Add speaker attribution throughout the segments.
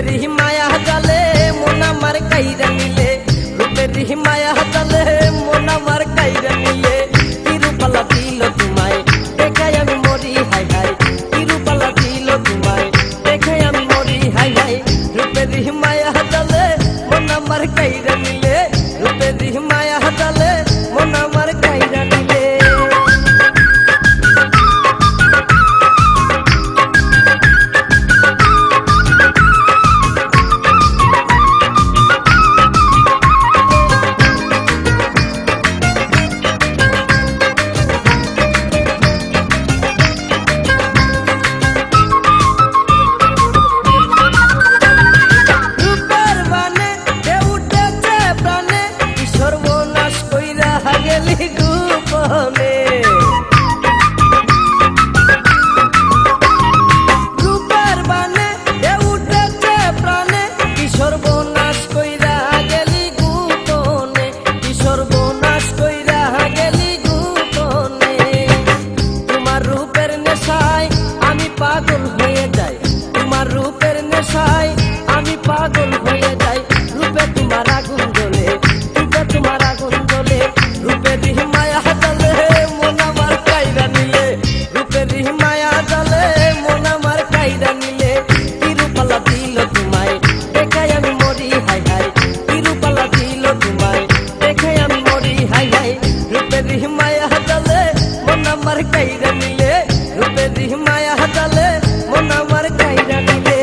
Speaker 1: রূপের মায়া জালে মন আমার কাইরা নিলে, রূপের মায়া জালে মন আমার কাইরা নিলে, তিরুপালা দিল তোমায় দেখাই আমি মরি হাই হাই, তিরুপালা দিল তোমায় দেখাই আমি মরি হাই হাই। রূপের মায়া জালে মন আমার কাইরা নিলে, রূপের মায়া জালে মন আমার কাইরা নিলে। পাগল হয়ে যাই তোমার রূপের নেশায়, আমি পাগল হয়ে যাই। রূপে তোমার আগুন জ্বলে, রূপে তোমার আগুন জ্বলে, রূপের মায়া জালে মন আমার কাইরা নিলে, রূপের মায়া জালে মন আমার কাইরা নিলে, তিরুপালা দিল তোমায় দেখাই আমি মরি হাই হাই, তিরুপালা দিল তোমায় দেখাই আমি মরি হাই হাই। রূপের মায়া জালে মন আমার কাইরা নিলে, রূপের মায়া জালে মন আমার কাইরা নিলে।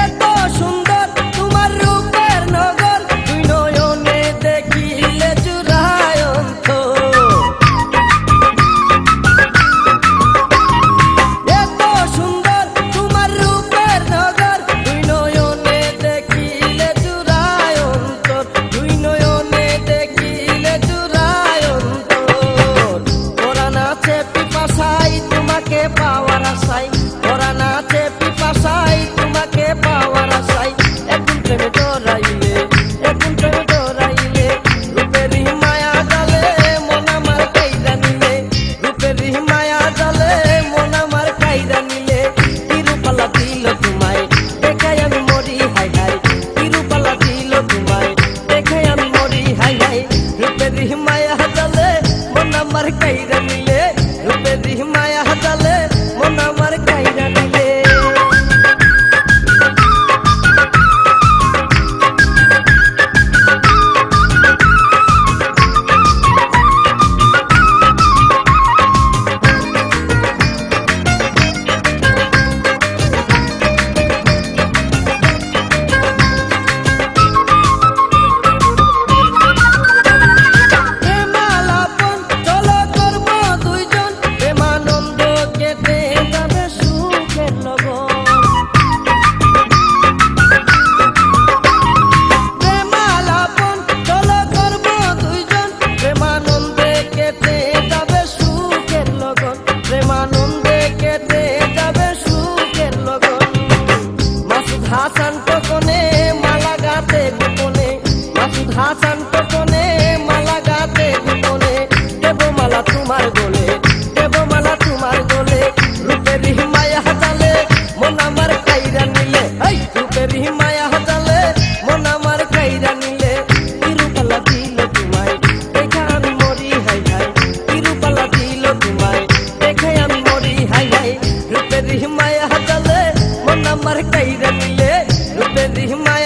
Speaker 1: এত সুন্দর তোমার রূপের নগর, দুই নয়নে দেখিলে জুড়ায় অন্তর। এত সুন্দর তোমার রূপের নগর, দুই নয়নে দেখিলে জুড়ায় অন্তর, দুই নয়নে দেখিলে জুড়ায় অন্তর। ওরা নাচে পিপাসাই তোমাকে পাওয়ার আশায়, ওরা নাচে পিপাসাই তোমাকে পাওয়ার আশায়। এখন প্রেমে জড়াইলে, এখন প্রেমে জড়াইলে, রূপের মায়া জালে মন আমার কাইরা নিলে, রূপের মায়া জালে মন আমার কাইরা নিলে, তিরুপালা দিল তোমায় দেখাই আমি মরি হাই হাই, তিরুপালা দিল তোমায় দেখাই আমি মরি হাই হাই। রূপের মায়া জালে মন আমার কাইরা নিলে, রূপের মায়া জালে মন আমার কাইরা নিলে। প্রেমালাপন চলো করব দুইজন, প্রেমানন্দ কেটে যাবে সুখের লগন। প্রেমালাপন চলো করব দুইজন, প্রেমানন্দে কেটে যাবে সুখের লগন, প্রেমানন্দে কেটে যাবে সুখের লগন। মাসুদ হাসান টকনে মালা গাতে গোপনে, মাসুদ হাসান টকনে মালা গাতে গোপনে, দেব মালা তোমার গোলে, দেব মালা তোমার গোলে। রূপের মায়া জালে মন আমার কাইরা নিলে, এই রূপের মায়া জালে মন আমার কাইরা নিলে, তিরুপালা দিল তোমায় দেখা আমি মরি হাই হাই, তিরুপালা দিল তোমায় দেখাই আমি মরি হাই হাই। রূপের মায়া জালে মন আমার কাইরা নিলে, রূপের মায়া